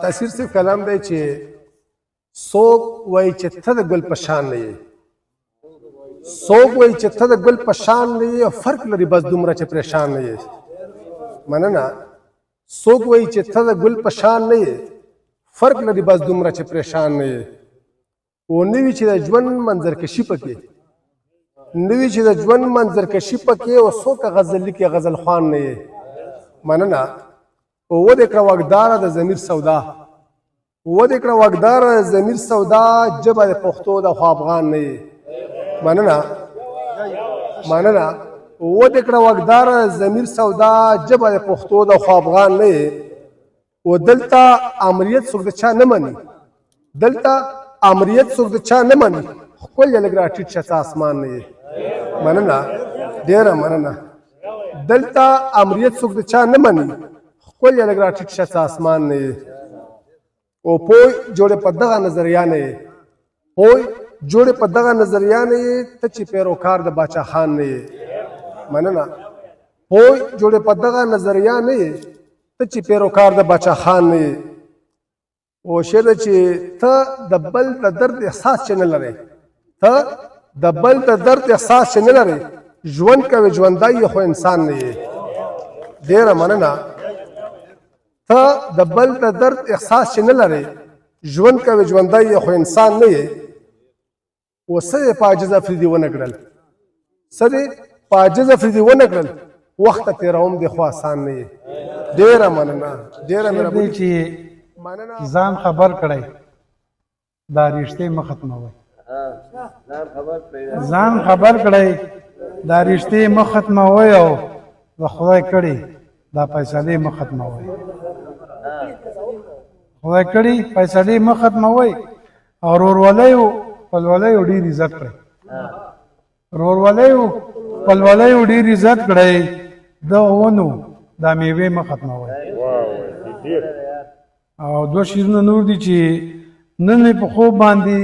تاثیر صرف کلام دی چې څوک وایي چې ته د ګل په شان نه یې، څوک وایي چې ته د ګل په شان نه یې، فرق لري بس دومره چې پریشان نه یې. مننه. څوک وایي چې ته د ګل په شان نه یې، فرق لري بس دومره چې پریشان نه یې. او نه وي چې د ژوند منظرکشي پکې، نه وي چې د ژوند منظرکشي پکې، او څوک غزل لیکي غزل خوان نه یې. مننه. ودې کړه واګداره د ضمیر سودا، ودې کړه واګداره د ضمیر سودا، ژبه د پښتو د خو افغان نه یې. مننه. مننه. ودې کړه واګداره د ضمیر سودا، ژبه د پښتو د خو افغان نه یې. او دلته امریت څوک د چا نه مني، دلته امریت څوک د چا نه مني، ښکل یې لږ راټیټ شه څه اسمان نه یې. مننه. ډېره مننه. دلته امریت څوک د چا نه مني، ښکل یې لږ راټیټ شه څه اسمان نه یې. او پوی جوړې په دغه نظریه نه یې، پوی جوړې په دغه نظریه نه یې، ته چې پیروکار د باچا خان نه یې. مننه. پوی جوړې په دغه نظریه نه یې، ته چې پیروکار د باچا خان نه یې. او شعر چې ته د بل د درد احساس چې نه لرې، ته د بل د درد احساس چې نه لرې، ژوند کوې ژوندی یې خو انسان نه یې. ډېره مننه. ته د بل د درد احساس چې نه لرې، ژوند کوې ژوندی یې خو انسان نه یې. او څه دې په عاجز افریدي ونه کړل، څه دې په عاجز افریدي ونه کړل، وخت ته تېروم دې خو آسان نه یې. ډېره مننه. ډېره مهرباني. چې ځان خبر کړئ دا رښتې مه ختموئ، ځان خبر کړئ دا رښتې مه ختموئ، او د خدای کړي دا فیصلې مه ختموئ، خدای کړي فیصلې مه ختموئ. او ورورولۍ خپلولۍ ډېر عزت کړئ، ورورولۍ خپلولۍ ډېر عزت کړئ. د ونو دا میوې مه ختموئ. او دوه شعرونه نور دي چې نن مې په خوب باندې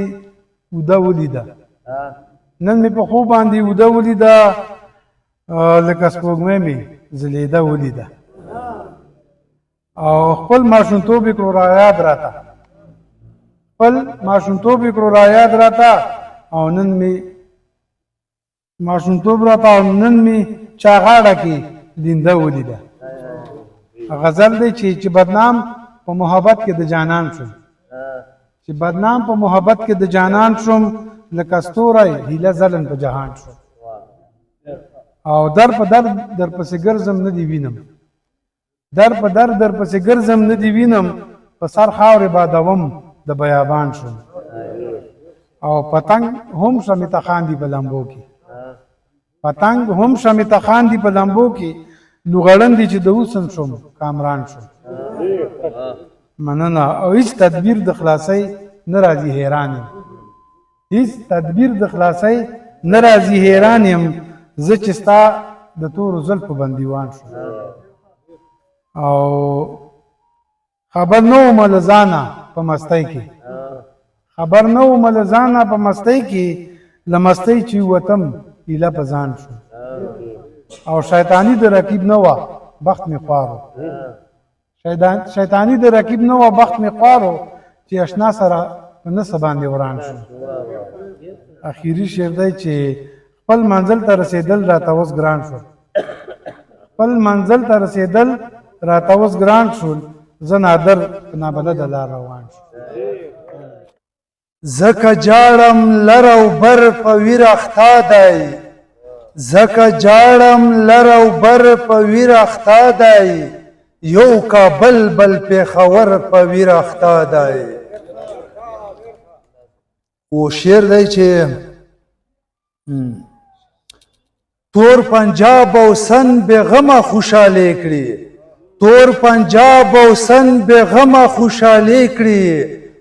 اوده ولیده، نن مې په خوب باندې اوده ولیده، لکه سپوږمۍ مې ځلېده ولیده. او خپل ماشومتوب یې کړو رایاد راته، خپل ماشومتوب یې کړو رایاد راته، او نن مې ماشومتوب راته، او نن مې چا غاړه کې لینده ولیده. غزل دی چې بدنام په محبت کې د جانان شوم، چې بدنام په محبت کې د جانان شوم، لکه ستوری هیله ځلن په جهان شوم. او در په در در پسې ګرځم نه دی وینم، در په در در پسې ګرځم نه دی وینم، په سر خاورې بادوم د بیابان شوم. او پتنګ هم شمې ته خاندي په لمبو کې، پتنګ هم شمې ته خاندي په لمبو کې، لوغړن دي چې د حسن شوم کامران شوم. مننه. او هیڅ تدبیر د خلاصۍ نه راځي حیران یم، هیڅ تدبیر د خلاصۍ نه راځي حیران یم، زه چې ستا د تورو زلفو بندیوان شوم. او خبر نه وم له ځانه په مستۍ کې، خبر نه وم له ځانه په مستۍ کې، له مستۍ چې وتم هیله په ځان شوم. او شیطانی د رقیب نه وه بخت مې خوارو، شیطانی د رقیب نه وه بخت مې خوارو، چې اشنا سره په نسه باندې وران شو. اخیری شعر دی چې خپل منزل ته رسېدل راته اوس ګران شول، خپل منزل ته رسېدل راته اوس ګران شول، زه نادر په نابلده لار روان شوم. زکه جاړم لر او بر په ویر اختا دی، زکه جاړم لر او بر په ویر اختا دی، یو کابل بل پېښور په ویر اختا دی. و شعر دی چې تور پنجاب او سن بېغمه خوشحالې کړي، تور پنجاب او سن بېغمه خوشحالې کړي،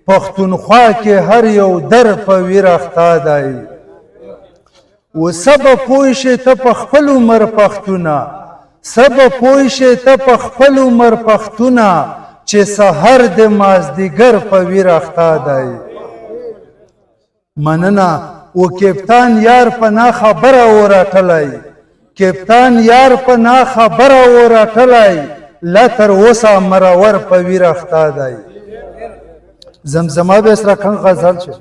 پښتونخوا کې هر یو در په ویر اختا دی. و سبا پوه شې ته په خپل عمر پښتونه، سبا پوه شې ته په خپل عمر پښتونه، چې سحر د مازدیګر په ویر اخته دی مننه و کپتان یار په نا خبره ورټلی کپتان یار په نا خبره ورټلی لا تر اوسه مرور په ویر اخته دی زمزمه به سره کن غزل شي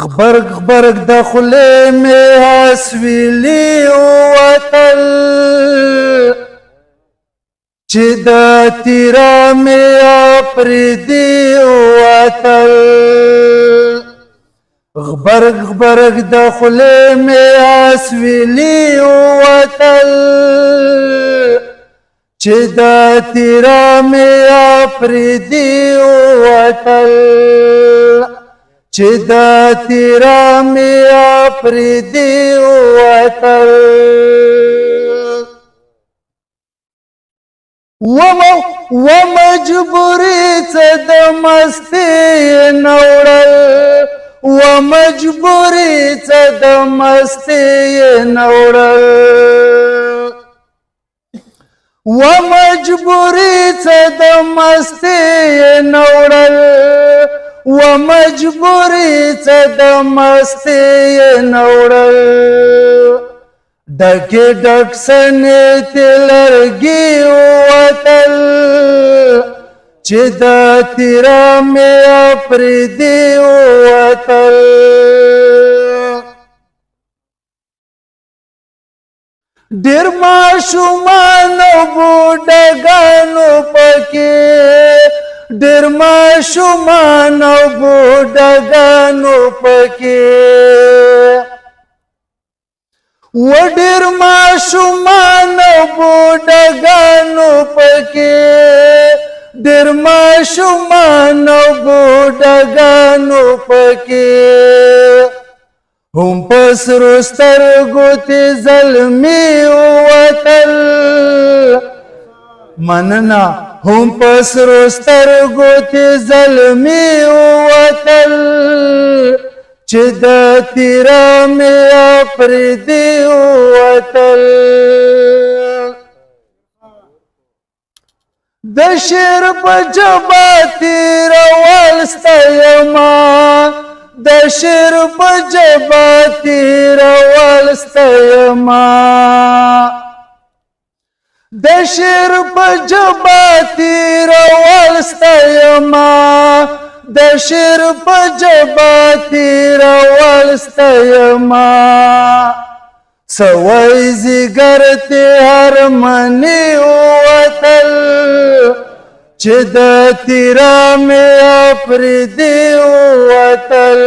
غبرگ غبرگ د خولې مې اسویلي وتل چې د تیرا مې اپریدي وتل غبرگ غبرگ د خولې مې اسویلي وتل چې د تیرا مې اپریدي وتل چې د تیرا مې اپریدي وتل ومجبوري څه د مستۍ نوړل ومجبوري څه د مستۍ نوړل ومجبوري څه د مستۍ نوړل ومجبوري څه د مستۍ نوړل ډکې ډک سنې تلرګي وتل چې د تیرا مې اپریدي وتل ډېر ماشومان او بوډاګانو پکې ډېر ماشومان او بوډاګانو پکې و ډېر ماشومان او بوډاګانو پکې ډېر ماشومان او بوډاګانو پکې هم په سرو سترګو تې زلمي وتل مننه هم په سرو سترګو تې زلمي وتل چې د تیرا مې اپریدي وتل د شعر په ژبه تیرول ستیمه د شعر په ژبه تیرول ستیمه د شعر په ژبه تیرول ستیمه د شعر په ژبه تیرول ستیمه سوی زیګر ته هرمني وتل چې د تیرا مې اپریدي وتل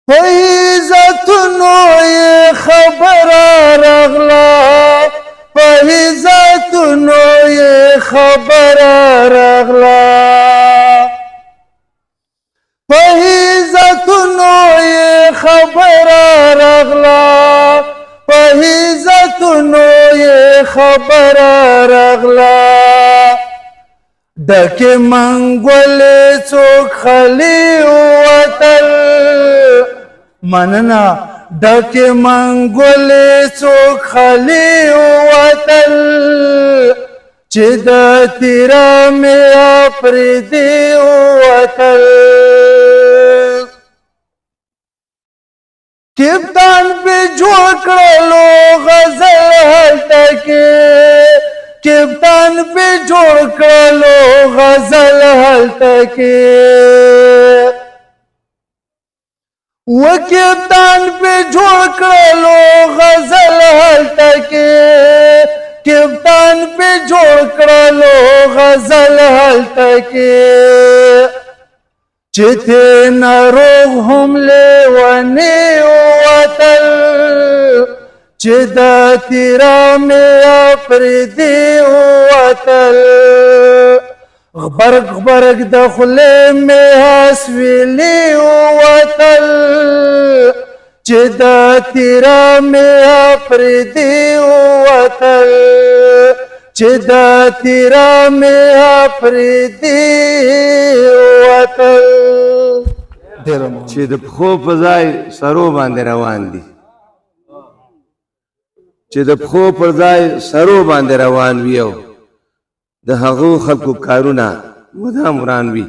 په عزتونو یې خبره راغله په عزتونو یې خبره راغله په عزتونو یې خبره راغله په عزتونو یې خبره راغله ډکې منګولې څوک خالي وتل مننه ډکې منګولې څوک خالي وتل چې د تیرا مې اپریدي وتل کپتان په جوړ کړلو غزل هلته کې کپتان په جوړ کړلو غزل هلته کې و کپتان په جوړ کړلو غزل هلته کې کپتان په جوړ کړلو غزل هلته کې چې ته ناروغ هم لیونی وتل چې د تیرا مې اپریدي وتل غبرگ غبرگ د خولې مې اسویلي وتل چې د تیرا مې اپریدي وتل چې د تیرا مې اپریدي وتل چې د پښو په ځای سرو باندې روان دي چې د پښو پر ځای سرو باندې روان وي او د هغو خلکو کارونه مدام وران وي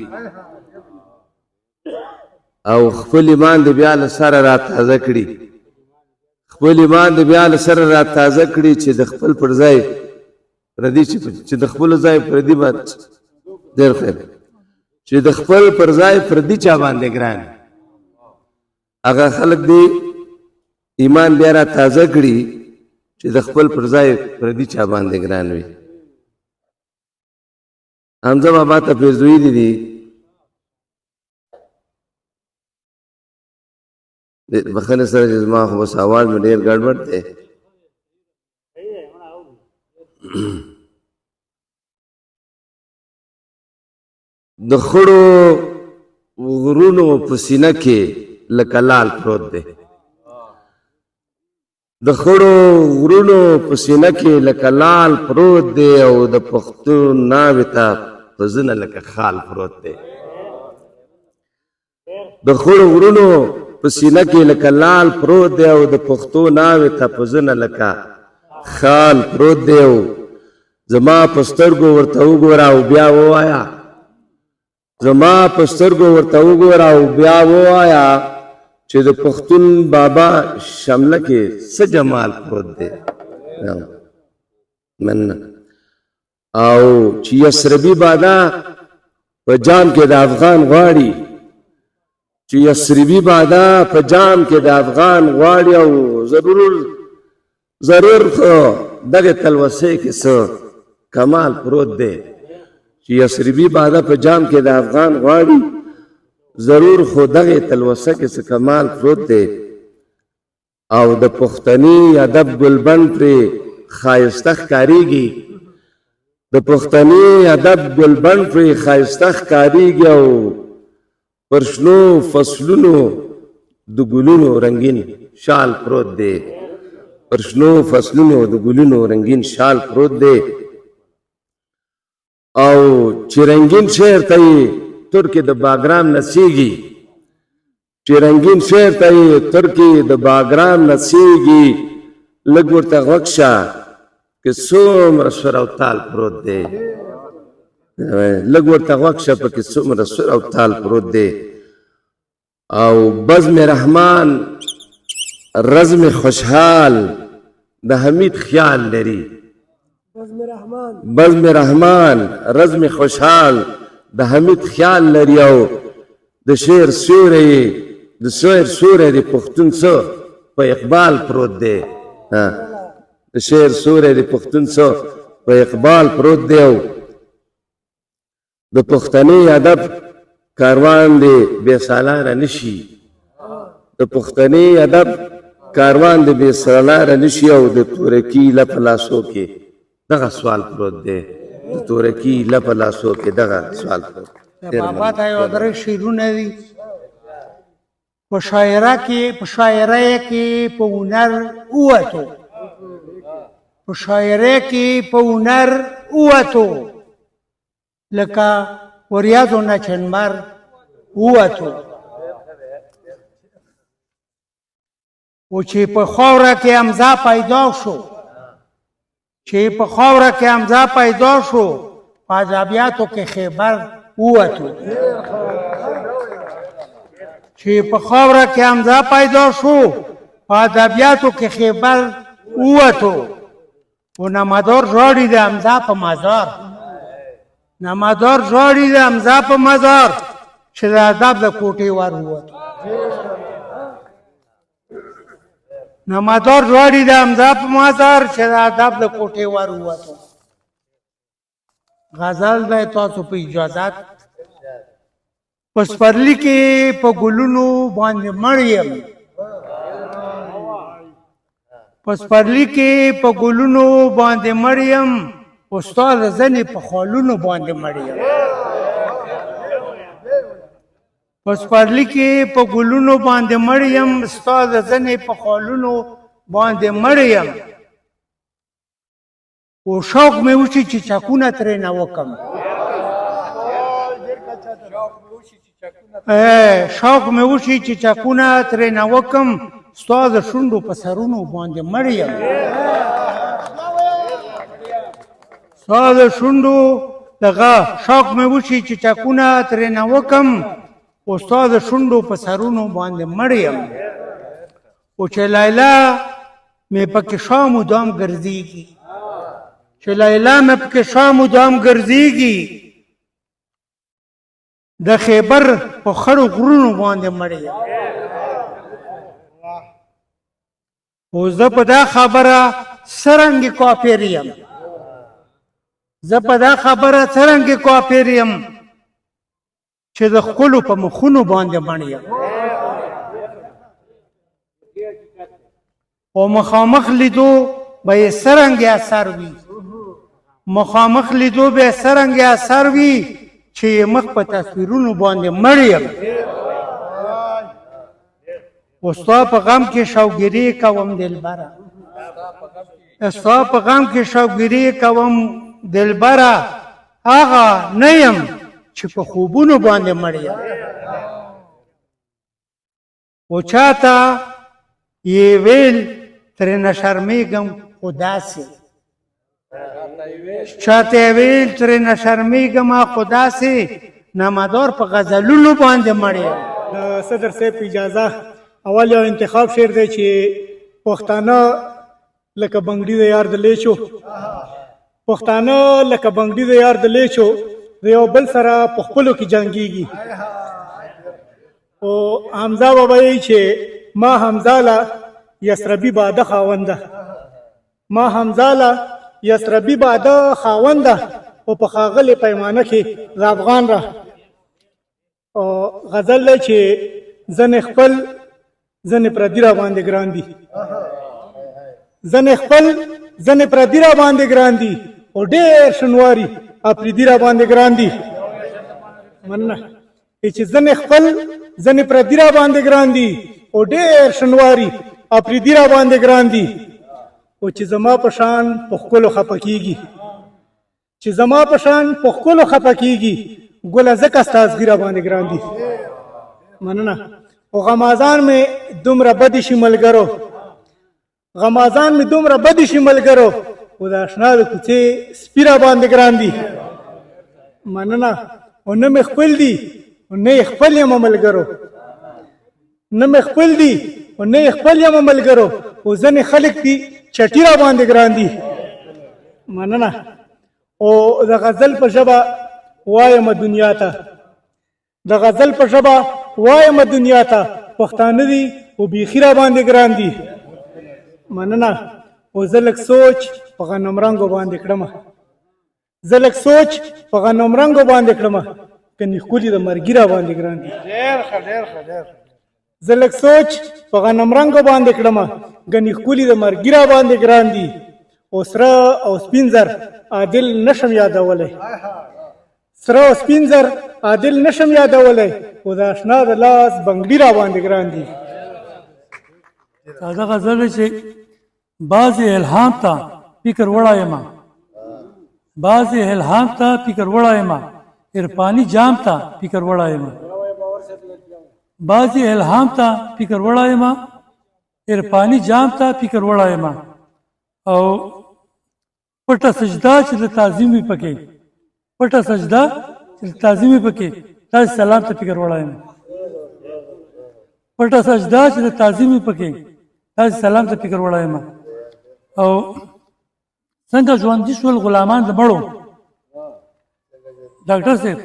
او خپل ایمان د بیا له سره را تازه کړي خپل ایمان د بیا له سره را تازه کړي چې د خپل پر ځای پردي چې د خپل ځای پردي باندې ډېر خیر چې د خپل پر ځای پردي چا باندې ګران هغه خلک دی ایمان بیا را تازه کړي چې د خپل پر ځای پردي چا باندې ګران وي حمزه بابا ته پیرزویي دي بخنه سره چې زما خو بس اواز مې ډېر ګډوډ دی د خړو غرونو په سینه کې لکه لال پروت دی د خړو غرونو په سینه کې لکه لال پروت دی او د پښتون ناوې ته په زنه لکه خال پروت دی د خړو غرونو په سینه کې لکه لال پروت دی او د پښتو ناوې ته په زنه لکه خال پروت دی او زما په سترګو ورته وګوره او بیا ووایه زما په سترګو ورته وګوره او بیا ووایه چې د پښتون بابا شمله کې څه جمال پروت دی مننه او چې یسربي بادا په جام کې د افغان غواړي چې یسربي بادا په جام کې د افغان غواړي او ضرور خو دغه تلوسې کې څه کمال پروت دی چې یسربي بادا په جام کې د افغان غواړي ضرور خو دغه تلوسه کې څه کمال پروت دی او د پښتني ادب ګلبن پرې ښایسته ښکارېږي د پښتني ادب ګلبن پرې ښایسته ښکارېږي او پر شنو فصلونو د ګلونو رنګین شال پروت دی پر شنو فصلونو د ګلونو رنګین شال پروت دی او چې رنګین شعر ته یې ترکې د باګرام نڅېږي چې رنګین شعر ته یې ترکې د باګرام نڅېږي لږ ورته غوږ شه که څومره سور او تال پروت دی لږ ورته غوږ شه پکې څومره سور او تال پروت دی او بزم رحمان رزم خوشحال د حمید خیال لري بزم رحمان رزم خوشحال د حمید خیال لري او د شعر سیوری د شعر سیوری د پښتون څه په اقبال پروت دی د شعر سیوری د پښتون څه په اقبال پروت دی او د پښتني ادب کاروان دی بې سالاره نشي د پښتني ادب کاروان دی بې سالاره نشي او د تورکي لپه لاسو کې دغه سوال پروت دی د تورکي لپه لاسو کې دغه سوال پروت دی بابا ته یو درې شعرونه دي په شاعره کې په هنر ووتو په شاعره کې په هنر ووتو لکه وریاضو نه چنمر ووتو او چې په خاوره کې امضا پیدا شو چې په خاوره کې امضا پیدا شو په ادبیاتو کې خیبر ووتو چې په خاوره کې امضا پیدا شو په ادبیاتو کې خیبر ووتو او نمدار ژاړي د امضا په مزار نمدار ژاړي د امضا په مزار چې د ادب د کوټې ور ووتو نمدار ژاړي د امضا په مزار چې د ادب د کوټې ور ووتو غزل دی تاسو په اجازت په سپرلي کې په ګلونو باندې مړ یم په سپرلي کې په ګلونو باندې مړ یم استاد زنې په خالونو باندې مړ یم په سپرلي کې په ګلونو باندې مړ یم استاد زنې په خالونو باندې مړ یم او شوق مې وشي چې چکونه ترې نه وکم شوق مې وشي چې چکونه ترې نه وکم ستا د شونډو په سرونو باندې مړ یم ستا د شونډو دغه شوق مې وشي چې چکونه ترېنه وکم او ستا د شونډو په سرونو باندې مړ یم او چې لیلا مې پکې شا مدام ګرځېږي چې لیلا مې پکې شا مدام ګرځېږي د خیبر په خړو غرونو باندې مړ یم او زه په دا خبره څرنګې کافر یم زه په دا خبره څرنګې کافر یم چې د ښکلو په مخونو باندې مړ یم او مخامخ لیدو به یې څرنګې اثر وي مخامخ لیدو به یې څرنګې اثر وي چې یې مخ په تصویرونو باندې مړ یم او ستا په غم کې شوګیري کوم دلبره ستا په غم کې شوګیري کوم دلبره هغه نه یم چې په خوبونو باندې مړ یم او چاته یې ویل ترېنه شرمېږم خو داسې چاته یې ویل ترېنه شرمېږم خو داسې نامدار په غزلونو باندې مړ یم د صدر صاحب په اجازه اول یو انتخاب شعر دی چې پښتانه لکه بنګړي د یار د لیچو پښتانه لکه بنګړي د یار د لیچو د یو بل سره په خپلو کې جنګېږي او حمزه بابا یې چې ما حمزاله یسربي باده خاونده ما حمزاله یسربي باده خاونده او په ښاغلې پیمانه کې د افغان را او غزل دی چې ځنې خپل ځنې پردي را باندې ګران دي ځنې خپل ځنې پردي را باندې ګران دي او ډېر شنواري اپریدي را باندې ګران دي مننه چې ځنې خپل ځنې پردي را باندې ګران دي او ډېر شنواري اپریدي را باندې ګران دي او چې زما په شان په ښکلو خفه کېږي چې زما په شان په ښکلو خفه کېږي ګله ځکه ستاسګي را باندې ګران دي مننه او غمازان مې دومره بدې شي ملګرو غمازان مې دومره بدې شي ملګرو او د اشنا د کوڅې سپي را باندې ګران دي مننه او نه مې خپل دي او نه یې خپل یم ملګرو نه مې خپل دي او نه یې خپل یم ملګرو او ځینې خلک دي چټي را باندې ګران دي مننه او د غزل په ژبه وایم دنیا ته د غزل په ژبه وایم دنیا ته پښتانه دي او بیخي را باندې ګران دي مننه او زه لږ سوچ په غنم رنګو باندې کړمه زه لږ سوچ په غنم رنګو باندې کړمه کني ښکلي د مرګي را باندې ګران دي زه لږ سوچ په غنم رنګو باندې کړمه ګنې ښکلي د مرګي را باندې ګران دي او سره او سپین زر عادل نشم یادولی سره او سپین زر عادل نشم یادولی او د اشنا د لاس بنګړي را باندې ګران دي تازه غزل چې بعضې الهام ته فکر وړایمه بعضې الهام ته فکر وړایمه عرفاني جام ته فکر وړایمه بعضې الهام ته فکر وړایمه عرفاني جام ته فکر وړایمه او پټه سجده چې د تعظیم وي پکې پټه سجده چې د تعظیم وي پکې داسې سلام ته فکر وړایمه پټه سجده چې د تعظیم وي پکې داسې سلام ته فکر وړایمه او څنګه ژوندي شول غلامان د مړو ډاکټر صاحب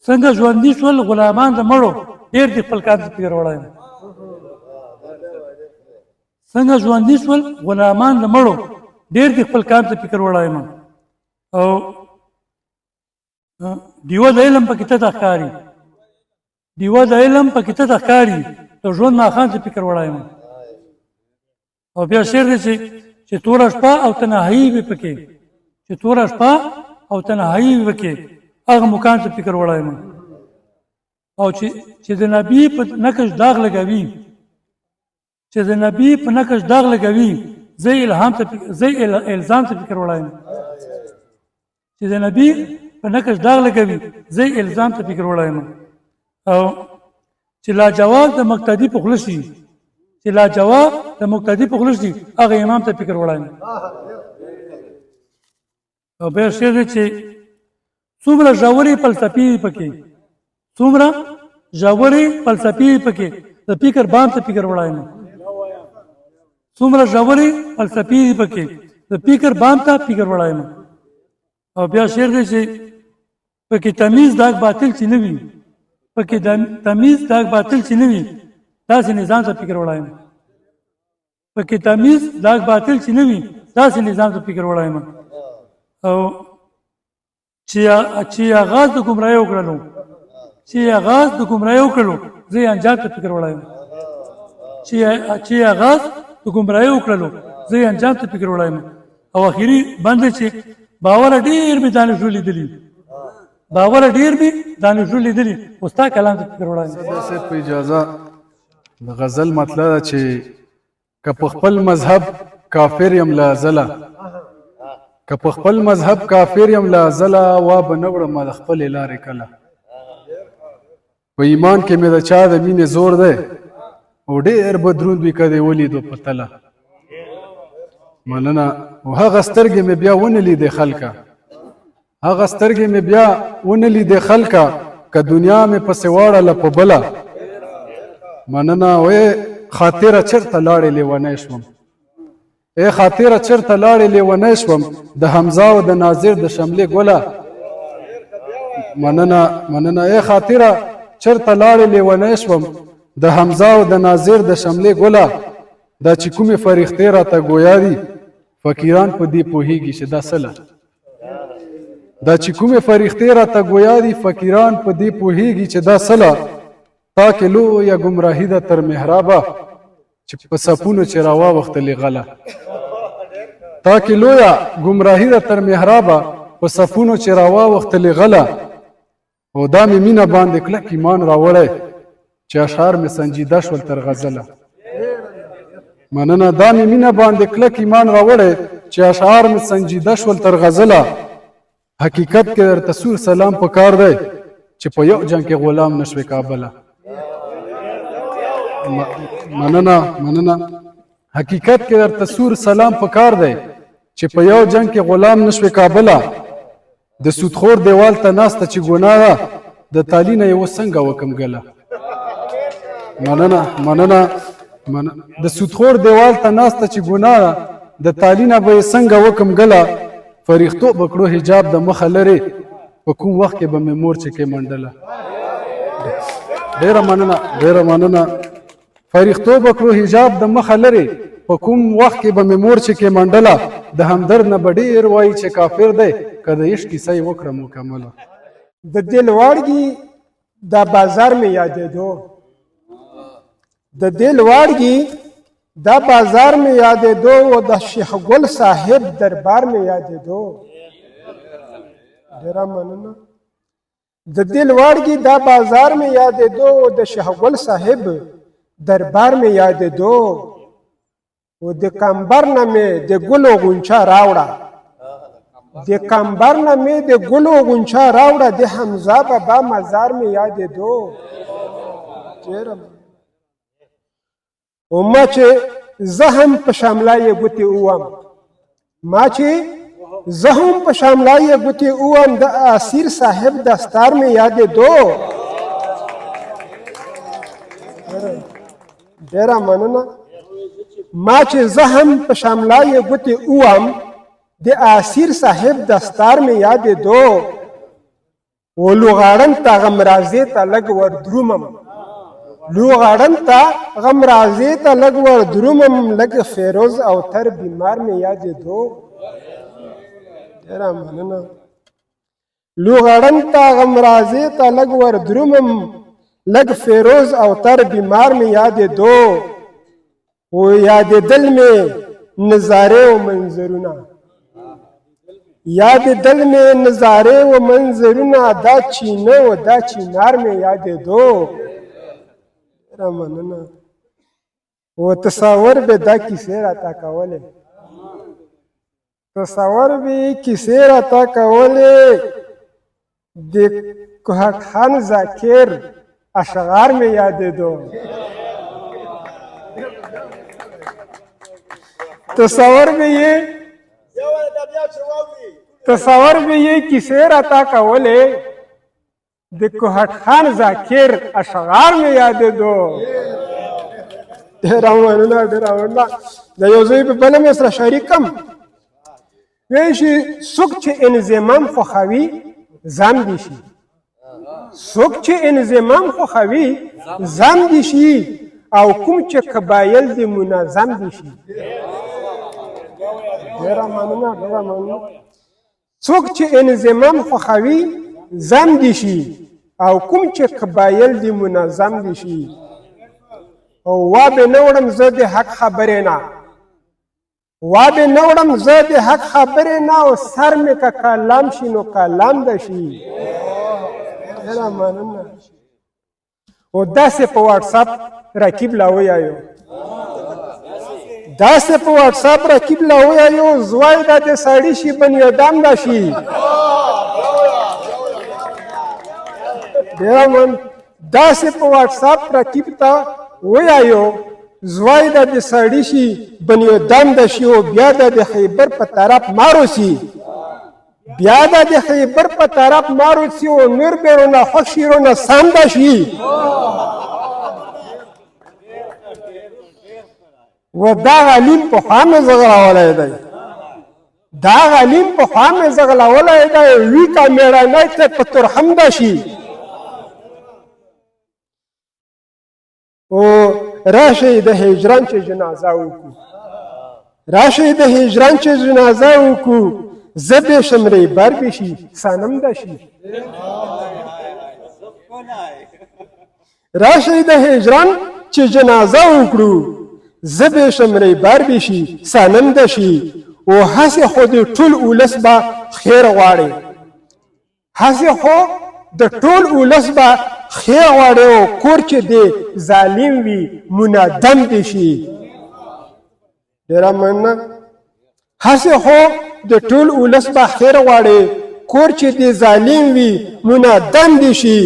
څنګه ژوندي شول غلامان د مړو ډېر د خپل کار ته فکر وړایمه څنګه ژوندي شول غلامان د مړو ډېر د خپل کار ته فکر وړایمه او ډیوه د علم پکې ته ښکاري ډیوه د علم پکې ته ښکاري د ژوند ماښام ته فکر وړایمه او بیا شعر دی چې توره شپه او تنهایي وي پکې چې توره شپه او تنهایي وي پکې هغه مکان ته فکر وړایمه او چې د نبي په نقش داغ لګوي چې د نبي په نقش داغ لګوي زه الزام ته فکر وړایم چې د نبي په نقش داغ لګوي زه الزام ته فکر وړایم او چې لا جواب د مقتدي په خوله شي چې لا جواب د مقتدي په خوله شي هغه امام ته فکر وړایم او بیا شعر دی چې څومره ژورې فلسفې پکې څومره ژورې فلسفې پکې د فکر بام ته فکر وړایم څومره ژورې فلسفې پکې د فکر بام ته فکر وړایم او بیا شعر دی چې پکې تمیز داغ باطل چې نه وي پکې تمیز داغ باطل چې نه وي داسې نظام ته فکر وړایم پکې تمیز داغ باطل چې نه وي داسې نظام ته فکر وړایم او چې آغاز د ګمراهۍ وکړلو چې آغاز د ګمراهۍ وکړلو زه یې انجام ته فکر وړایم چې آغاز د ګمراهۍ وکړلو زه یې انجام ته فکر وړایم او اخري بند چې باور ډېر مې دانشور لیدلي باور ډېر مې دانشور لیدلي خو ستا کلام ته فکر وړایم صاحب په اجازه د غزل مطلب ده چې که په خپل مذهب کافر یم له ازله که په خپل مذهب کافر یم له ازله وا به نه وړم د خپلې لارې کله په ایمان کې مې د چا د مینې زور دی او ډېر به دروند وي که دې ولیدو په تله مننه او هغه سترګې مې بیا ونه لیدې خلکه هغه سترګې مې بیا ونه لیدې خلکه که دنیا مې پسې واړله په بله مننه وې خاطره چېرته لاړې لیونی شوم ای خاطره چېرته لاړې لیونی شوم د حمزه او د ناظر د شملې ګله مننه ای خاطره چېرته لاړې لیونی شوم د حمزه او د ناظر د شملې ګله دا چې کومې فرښتې راته ګویا دي فقیران په دې پوهېږي چې دا سله دا چې کومې فرښتې راته ګویا دي فقیران په دې پوهېږي چې دا سله تا کې لویه ګمراهي ده تر محرابه چې په صفونو چې راواوښتلې غله تا کې لویه ګمراهي ده تر محرابه په صفونو چې راواوښتلې غله او دا مې مینه باندې کلک ایمان راوړی چې اشعار مې سنجیده شول تر غزله مننه دا مې مینه باندې کلک ایمان راوړی چې اشعار مې سنجیده شول تر غزله حقیقت کې درته سور سلام پکار دی چې په یو جنګ کې غلام نشوې کابله مننه حقیقت کې درته سور سلام پکار دی چې په یو جنگ کې غلام نشوې کابله د سودخور دیوال ته ناسته چې ګناه ده د تالی نه یې اوس څنګه وکم ګله مننه د سودخور دیوال ته ناسته چې ګناه ده د تالی نه به یې څنګه وکم ګله فریښتو به کړو حجاب د مخه لرې په کوم وخت کې به مې مور چې کې منډله ډېره مننه فریښتو به کړو حجاب د مخه لرې په کوم وخت کې به مې مور چې کې منډله د همدرد نه به ډېر وایي چې کافر دی که د عشق کیسه یې وکړه مکمله د دل واړګي دا بازار مې یادېدو د دل واړګي دا بازار مې یادېدو او د شیخ ګل صاحب دربار مې یادېدو ډېره مننه د دل واړګي دا بازار مې یادېدو او د شیخ ګل صاحب دربار مې یادېدو او د کمبر نه مې د ګلو غونچه راوړه د کمبر نه مې د ګلو غونچه راوړه د حمزه بابا مزار مې یادېدو ډېره او ما چې زه هم په شاملای ګوتې ووم ما چې زه هم په شاملای ګوتې ووم د اسیر صاحب دستار مې یادېدو ډېره مننه ما چې زه هم په شاملای ګوتې ووم د اسیر صاحب دستار مې یادېدو و لوغاړن ته غمرازې ته لږ ور درومم لوغاړن ته غمرازې ته لږ ور درومم لږ فیروز او تر بیمار مې یادېدو ډېره مننه لوغاړن ته غمرازې ته لږ ور درومم لږ فیروز او تر بیمار مې یادېدو و یادېدل مې نظارې و منظرونه یادېدل مې نظارې و منظرونه دا چینه و دا چینار مې یادېدو ډېره مننه و تصور به دا کیسې راته کولې تصور به کیسې راته کولې د کوهک خان ذاکر اشعار مې یادېدو تصور به یې تصور به یې کیسې راته کولې د کوهټ خان ذاکر اشعار مې یادېدو. ډېره مننه ډېره مننه. د یو ځای په بله مې سره شریکم وایي چې څوک چې انضمام خوښوي ځم دې شي، څوک چې انضمام خوښوي ځم دې شي، او کوم چې قبایل دې منظم دې شي. ډېره مننه ډېره مننه. څوک چې انضمام خوښوي ځم دې شي، او کوم چې قبایل دې منظم دې شي. او وابې نه وړم زه د حق خبرې نه، وابې نه وړم زه د حق خبرې نه، او سر مې که کلام شي نو کلام ده شي. ډېره مننه. او داسې په واټساپ رقیب لا ویایو، داسې په واټساپ رقیب لا ویایو، زوی دا د سړي شي بنیادم ده شي. ډېره مننه. داسې په واټساپ رقیب ته ویایو، زوی دا د سړي شي بنیادم ده شي، او بیا دا د خیبر په طرف مارو سي، بیا دا د خیبر په طرف مارو سي، او نور بیرونه خوښ شیرونه سم ده شي. و دا غلیم پخوا مې زغلولی دی، دا غلیم پخوا مې زغلولی دی، وي که مېړنی ته په ترحم ده شي. او راشئ د هجران چې جنازه وکړو، راشئ د هجران چې جنازه وکړو، زه به شمرې بر به شي صنم ده شي. راشئ د هجران چې جنازه وکړو، زه به شمرې بر به شي صنم ده شي. او هسې خو د ټول ولس به خیر غواړي، هسې خو د ټول ولس به خیر غواړي، او کور چې دی ظالم وي منادم دې شي. ډېره مننه. هسې خو د ټول ولس به خیر غواړي، کور چې دی ظالم وي منادم دې شي.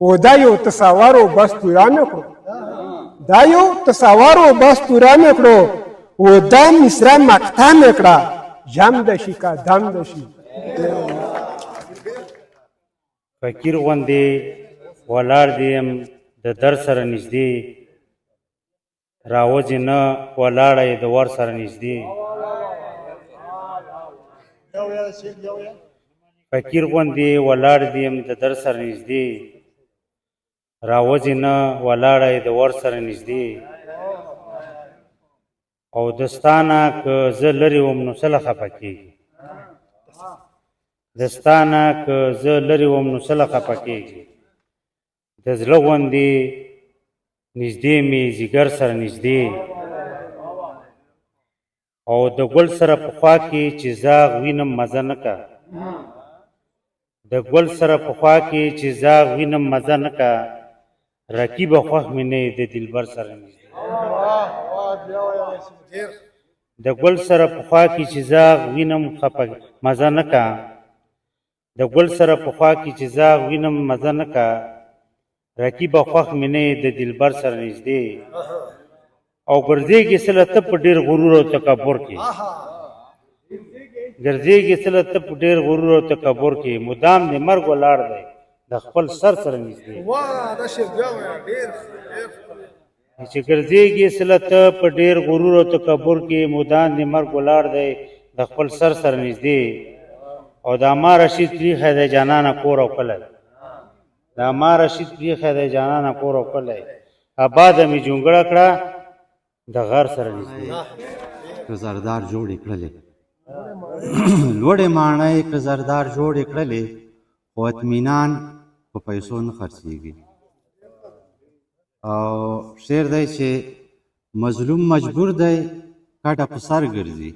او دا یو تصور او بس پوره مې کړو، دا یو تصور او بس پوره مې کړو، او دا مصره مقطع مې کړه، جم ده شي که دم ده شي. فقیر غوندې ولاړ دي یم د در سره نږدې، راوځي نه ولاړه یې د ور سره نږدې. فقیر غوندې ولاړ دي یم د در سره نږدې، راوځي نه ولاړه یې د ور سره نږدې. او دستانه که زه لرې وم نو څه له خفه کېږي، دستانه که زه لرې وم نو څه له خفه کېږي. د زړه غوندې نږدې مې ځیګر سره نږدې، او د ګل سره په خوا کې چې زاغ وینم مزه نه کا، د ګل سره په خوا کې چې زاغ وینم مزه نه کا. رقیبه خوښ مې نه د دلبر سره نږدې، د ګل سره په خوا کې چې زاغ وینم خفه مزه نه کا، د ګل سره په خوا کې چې زاغ وینم مزه نه کا. رقیبه خوښ مې نه د دلبر سره نږدې، او ګرځېږي سله ته په ډېر غرور او تکبر کې، ګرځېږي سله ته په ډېر غرور او تکبر کې. مدام د مرګ ولاړ دی د خپل سر سره نږدې، چې ګرځېږي سله ته په ډېر غرور او تکبر کې. مدام د مرګ ولاړ دی د خپل سر سره نږدې. او د اما رشید پریخی دی جانانه کور او کلی، د اما رشید پریخی دی جانانه کور او کلی. آباده مې جونګړه کړه د غر سره نږدې. که زردار جوړې کړلې لوړې ماڼۍ که زردار جوړې کړلې، خو اطمینان په پیسو نه خرڅېږي. او شعر دی چې مظلوم مجبور دی کټه په سر ګرځي،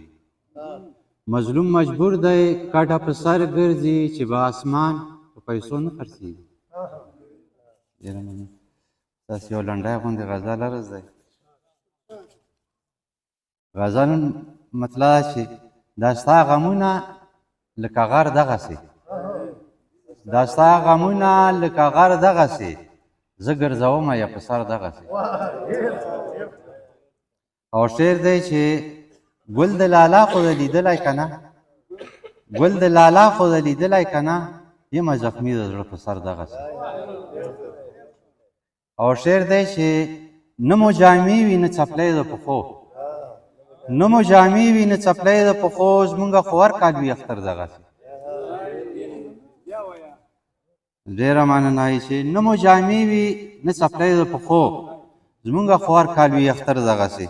مظلوم مجبور دی کټه په سر ګرځي، چې به اسمان په پیسو نه خرڅېږي. تاسې یو لنډی غوندې غزل عرض دی. غزل مطلب چې دا ستا غمونه لکه غر دغسې، دا ستا غمونه لکه غر دغسې، زه ګرځومه یا په سر دغسې. او شعر دی چې ګل د لالا خو د لیدلی که نه، ګل د لالا خو د لیدلی که نه یمه زخمي د زړه په سر دغسې او شعر دی چې نه مو جامې وي نه څپلی د پښو نه مو جامې وي نه څپلی د پښو زمونږ خو هر کال وي اختر دغسې ډېره مننه چې نه مو جامې وي نه څپلی د پښو زمونږ خو هر کال وي اختر دغسې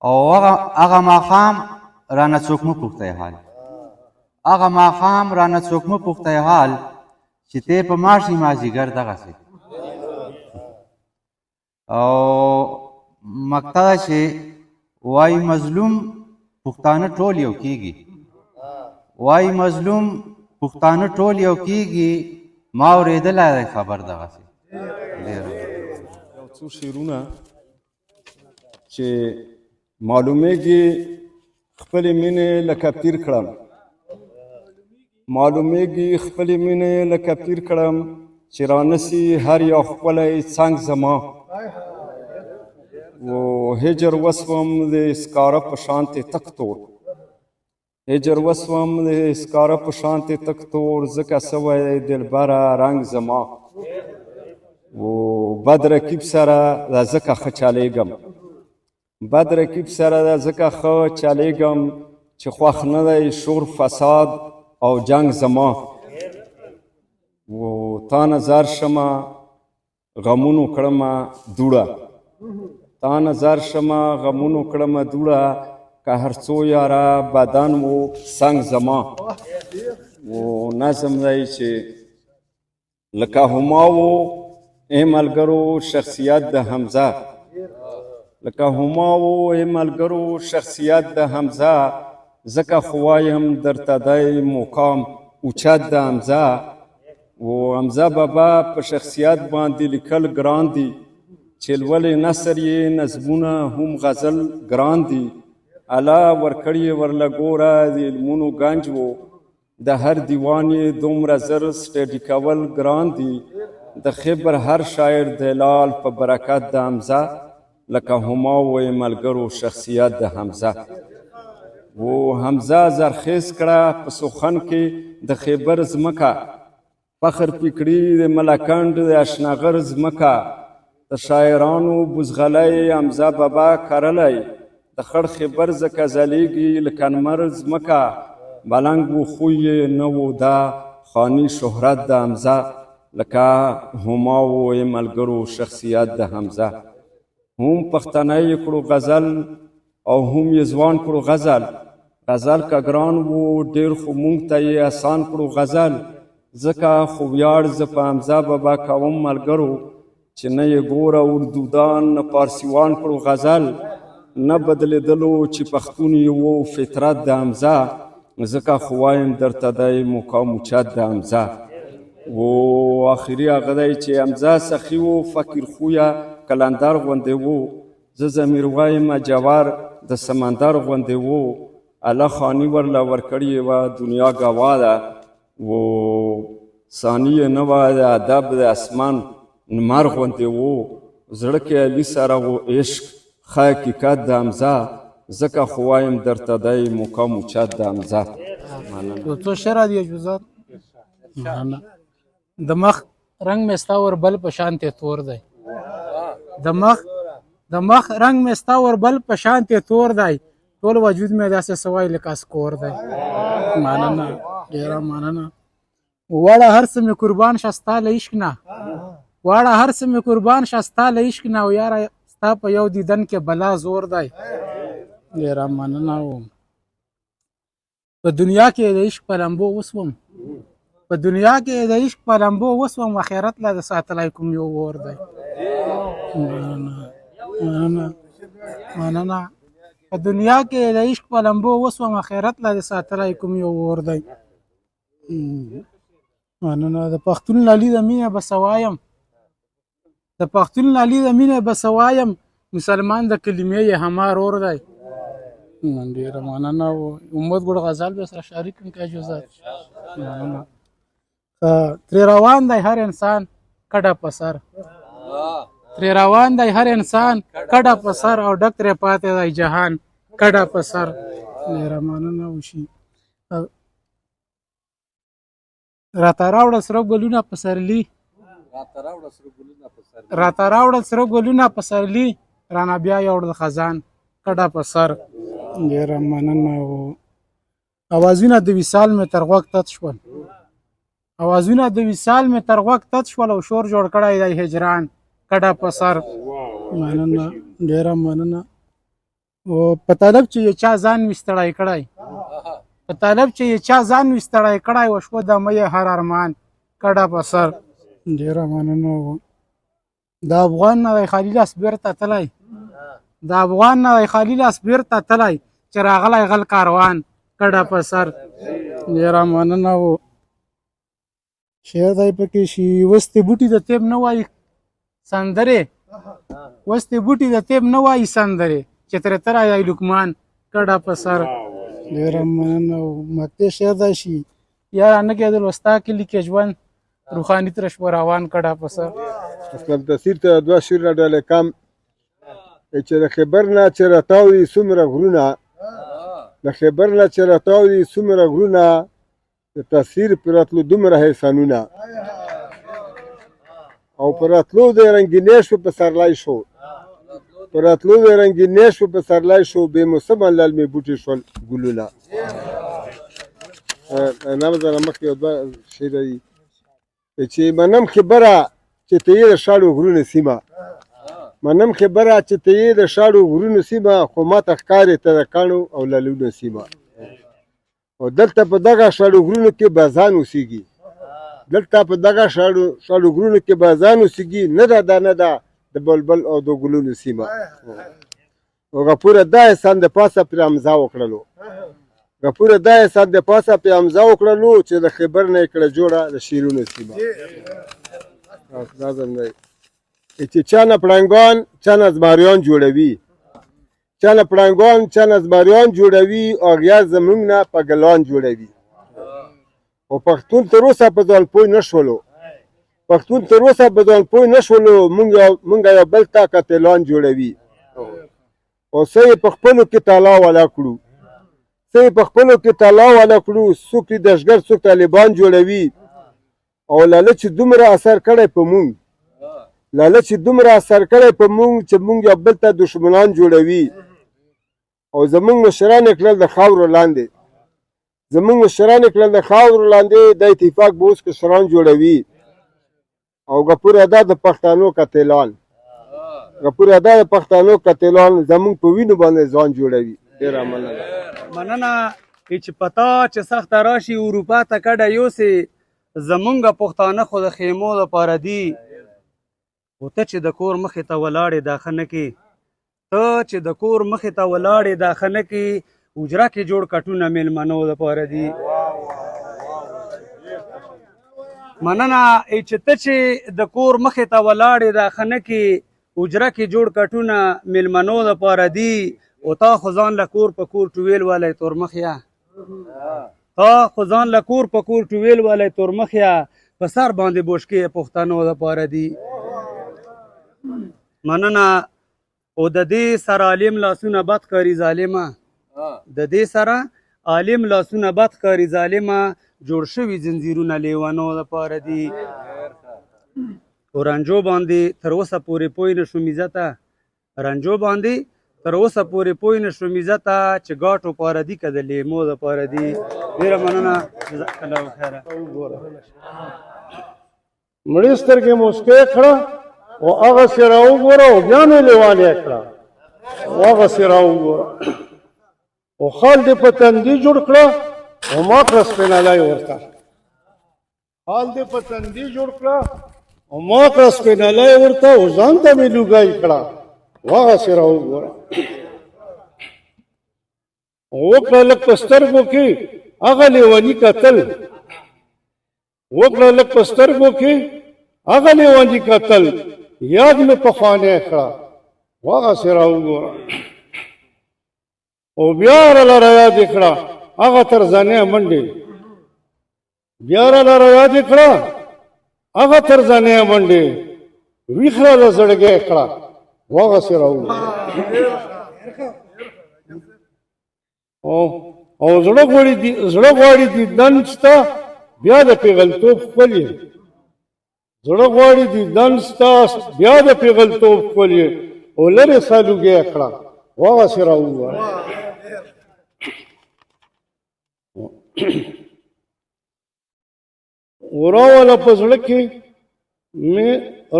او هغه ماښام رانه څوک مه پوښتی حال هغه ماښام رانه څوک مه پوښتی حال چې تی په ما شي مازدیګر دغسې او مقطع ده چې وایي مظلوم پښتانه ټول یو کېږي وایي مظلوم پښتانه ټول یو کېږي ما اورېدلی دی خبر دغسې یو څو شعرونه چې معلومیږي خپلې مینې لکه پیر کړم معلومیږي خپلې مینې لکه پیر کړم چې رانسي هر یو ښکلی څنګ زما و هجر وسوم د سکاره په شانتې تک تور هجر وسوم د سکاره په شانتې تک تور ځکه سوی دلبره رنګ زما و بد رقیب سره دا ځکه ښه چلیږم بد رقیب سره دا ځکه ښه چلیږم چې خوښ نه دی شور فساد او جنگ زما و تا نظر شمه غمونو کړمه دوړه تا نظر شمه غمونو کړمه دوړه که هر څو یاره بدن و سنگ زما و نظم دی چې لکه هماو ای ملګرو شخصیت د حمزه لکه هماو ای ملګرو شخصیت د حمزه ځکه خو وایم درته دی مقام اوچت د حمزه و حمزه بابا په شخصیت باندې لیکل ګران دي چې لولې نثر یې نظمونه هم غزل ګران دي الله ورکړی ورله ګوره د علمونو ګنج و د هر دیوان یې دومره زر سټډي کول ګران دي د خبر هر شاعر دلال په برکت د حمزه لکه هماو ای ملګرو شخصیت د حمزه و حمزه زرخیز کړه په سخن کې د خیبر ځمکه فخر پکړي د ملکنډ د اشنغر ځمکه د شاعرانو بزغلی حمزه بابا کرلی د خړ خیبر ځکه ځلیږي لکه نمر ځمکه بلنګ و خوی نه و دا خاني شهرت د حمزه لکه هماو ای ملګرو شخصیت د حمزه هم پښتنی کړو غزل او هم یې ځوان کړو غزل غزل که ګران و ډېر خو مونږ ته یې اسان کړو غزل ځکه خو ویاړ زه په حمزه بابا کوم ملګرو چې نه یې ګوره اردودان نه پارسیوان کړو غزل نه بدلېدلو چې پښتون یې و فطرت د حمزه ځکه خو وایم درته دی مقام اوچت د حمزه و آخري هغه دی چې حمزه سخي و فقیر خویه کلندر غوندې و زه ضمیر وایم جوار د سمندر غوندې و الله خاني ورله ورکړې وه دنیا ګواه ده و ثاني یې نه وه د ادب د اسمان نمر غوندې و زړه کې علي سره و عشق ښه حقیقت د حمزه ځکه خو وایم درته دی مقام اوچت د حمزه څو شعر دي جوزات د مخ رنگ مې ستا ور بل په شانتې تور دی د مخ رنگ مې ستا ور بل په شانتې تور دی ټول وجود مې داسې سوای لکه اسکور دی مننه ډېره مننه واړه هر څه مې قربان شه ستا له عشق نه واړه هر څه مې قربان شه ستا له عشق نه او یاره ستا په یو دیدن کې بلا زور دی ډېره مننه په دنیا کې د عشق په لمبو وسوم په دنیا کې د عشق په لمبو وسوم آخرت لا د ساتلی کوم یو اور دی مننه په دنیا کې د عشق په لمبو وسوم آخرت لا د ساتلی کوم یو اور دی مننه د پښتون لالي د مینې به څه وایم د پښتون لالي د مینې به څه وایم مسلمان د کلمې یې همار اور دی ډېره مننه امت ګل غزل به سره شریک کړم که جوزات مننه ترې روان دی هر انسان کډه په سر ترې روان دی هر انسان کډه په سر او ډک ترې پاتې دی جهان کډه په سر ډېره مننه وشي راته راوړه سره ګلونه پسرلي راته راوړه سره ګلونه پسرلي رانه بیا یوړ د خزان کډه په سر. ډېره مننه. اوازونه د وصال مې تر غوږ تت شول، اوازونه د وصال مې تر غوږ تت شول او شور جوړ کړی دی هجران کډه په سر. مننه، ډېره مننه. او په طلب چې یې چا ځان وي ستړی کړی، په طلب چې یې چا ځان وي ستړی کړی وشوه د مه یې هر ارمان کډه په سر. ډېره مننه. د افغان نه دی خالي لاس بېرته تللی، د افغان نه دی خالي لاس بېرته تللی چې راغلی غل کاروان کډه په سر. ډېره مننه. شعر دی پکې شي وستې بوټي د طب نه وایي سندرې، وستې بوټي د طب نه وایي سندرې چې ترې ته رایای لقمان کډه په سر. ډېره مننه. مکتې شعر دی شي یاره نه کېدل وستا کلي کې ژوند روحاني ترې شوه روان کډه په سر. اسلام تصویر ته دوه شعرونه ډالۍ کم چې د خبر نه چې راتاو دي څومره غرونه، د خبر نه چې راتاو دي څومره غرونه، د تصویر پر راتلو دومره احسانونه، او پر راتلو د رنګینې شو په سرلای شو، پر راتلو د رنګینې شو په سرلای شو، بې موسمه للمې بوټي شول ګلونه. نام زره مخکې یو دوه شعر دي چې منم خبره چې ته یې د شاړو غرونو سیمه، منم خبره چې ته یې د شاړو غرونو سیمه، خو ماته ښکارې ته د کاڼو او للونو سیمه. او دلته په دغه شاړو غرونو کې بازان اوسېږي، دلته په دغه شاړو غرونو کې بازان اوسېږي، نه ده دا نه ده د بلبل او د ګلونو سیمه. او غفوره دا احسان د پاسه پرې امضا وکړلو، غفوره دا احسان د پاسه پرې امضا وکړلو چې د خبر نه یې کړه جوړه د شیرونو سیمه. چې چا نه پړنګان چا نه زماریان جوړوي، چا نه پړنګان چا نه زماریان جوړوي، او غیا زمونږ نه په ګلان جوړوي. او پښتون تر اوسه په ځان پوه نه شولو، پښتون تر اوسه په ځان پوه نه شولو، مونږ یو بل ته قاتلان جوړوي. او څه یې په خپلو کې تالا والا کړو، څه یې په خپلو کې تالا والا کړو، څوک یې دهشګر څوک طالبان جوړوي. او لالچ دومره اثر کړی په مونږ، لالچ دومره اثر کړی په مونږ چې مونږ یو بل ته دشمنان جوړوي. او زمونږ مشران یې کړل د خاورو لاندې، زمونږ مشران یې کړل د خاورو لاندې، د اتفاق به اوس کشران جوړوي. او غفور ادا د پښتانو قاتلان، غفور ادا د پښتانو قاتلان زمونږ په وینو باندې ځان جوړوي. ډېره مننه. مننه چې پتا چې سخته راشي اروپا ته کډه یوسې، زمونږ پښتانه خو د خیمو دپاره دي. خو ته چې د کور مخې ته ولاړې دا ښه نه کې، ته چې د کور مخې ته ولاړې دا ښه نه کې، حجره کې جوړ کټونه میلمنو دپاره دي. مننه چې ته چې د کور مخې ته ولاړې دا ښه نه کې، حجره کې جوړ کټونه میلمنو دپاره دي. او تا خو ځان له کور په کور ټویل والی تورمخیه، تا خو ځان له کور په کور ټویل والی تورمخیه، په سر باندې بوشکې پښتنو دپاره دي. مننه. او د دې سره عالم لاسونه بد ښکاري ظالمه، د دې سره عالم لاسونه بد ښکاري ظالمه، جوړ شوي زنځیرونه لیوانو دپاره دي. او رنجو باندې تر اوسه پورې پوی نه شوم عزته، رنجو باندې تر اوسه پورې پوی نه شوم عزته، چې ګاټو پاره دي که د لیمو دپاره دي. ډېره مننه. جزاک الله خیره. مړې سترګې موسکۍ کړه او هغسې راوګوره او بیا نو لیوانې کړه، او هغسې راوګوره. او خال دې په تندي جوړ کړه او ما کړه سپینالی ورته، خال دې په تندي جوړ کړه او ما کړه سپینالی ورته، او ځان ته مې لوګی کړه، هغسې راوګوره. وکړه لږ په سترګو کې هغه لیوني کتل، وکړه لږ په سترګو کې هغه لیوني کتل، یاد مې پخوانی کړه، هغسې راوګوره. او بیا راله رایاد یې کړه هغه ترزانې منډې، بیا راله رایاد یې کړه هغه ترزانې منډې، ویښ راله زړګی کړه، هغسې راوګوره. او زړه غواړي دیدن شته بیا د پیغلتوب ښکلې زړه غواړي دیدن ستا بیا د پیغلتوب ښکلې او لرې سالوګۍ کړه وغسې راوووړه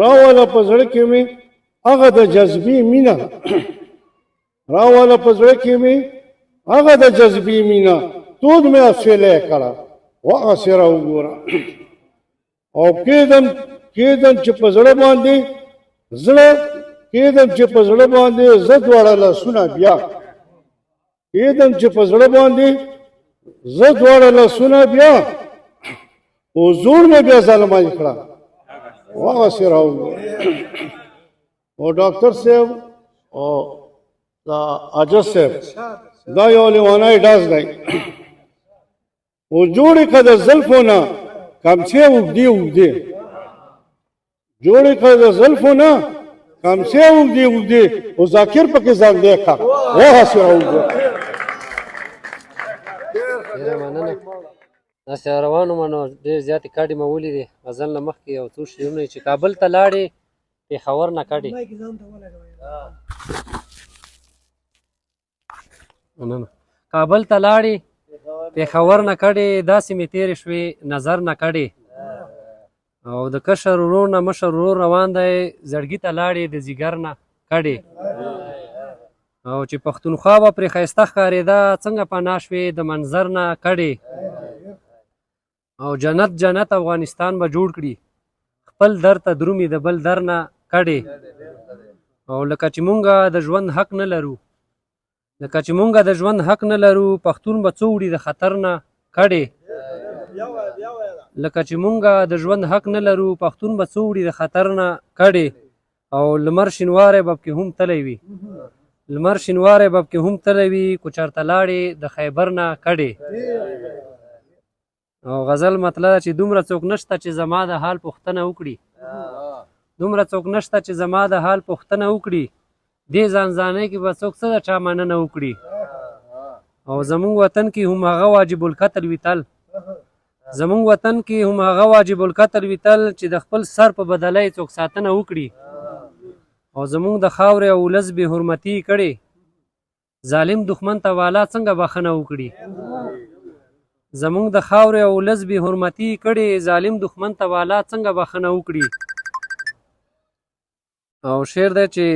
راوله په زړه کې مې هغه د جذبې مینه راوله په زړه کې مې هغه د جذبې مینه تود مې اسویلی کړه وغسې راوګوره او کېدم چې په زړه باندې زه دواړه لاسونه بیا او زور مې بیا ظلمه کړه وغسې راوګوره او ډاکټر صاحب او دا عاجز صاحب دا یو لیوانی ډاز دی او جوړې که د زلفو نه کمڅې اوږدې او ذاکر پکې ځانګړی کړه وغسې راوګوره ډېره مننه داسې روان وم نو ډېر زیاتې کډې مې ولیدې غزل نه مخکې یو څو شعرونه چې کابل ته لاړې پېښور نه کډې کابل ته لاړې پېښور نه کډې داسې مې تېرې شوې نظر نه کډې او د کشر ورور نه مشر ورور روان دی زړګي ته لاړې د ځیګر نه کډې او چې پښتونخوا به پرې ښایسته ښکارېده څنګه پناه شوې د منظر نه کډې او جنت افغانستان به جوړ کړي خپل در ته درومي د بل در نه کډې او لکه چې مونږه د ژوند حق نه لرو پښتون به څو وړي د خطر نه کډې او لمر شینواری به پکې هم تلی وي کو چېرته لاړې د خیبر نه کډې او غزل مطلب چې دومره څوک نشته چې زما د حال پوښتنه وکړي دې ځانځانۍ کې به څوک څه د چا مننه وکړي او زمونږ وطن کې هم هغه واجب القتل ویتل چې د خپل سر په بدله څوک ساتنه وکړي او زمونږ د خاورې او ولس بې حرمتي کړي ظالم دښمن ته والا څنګه بخښنه وکړي او شعر دی چې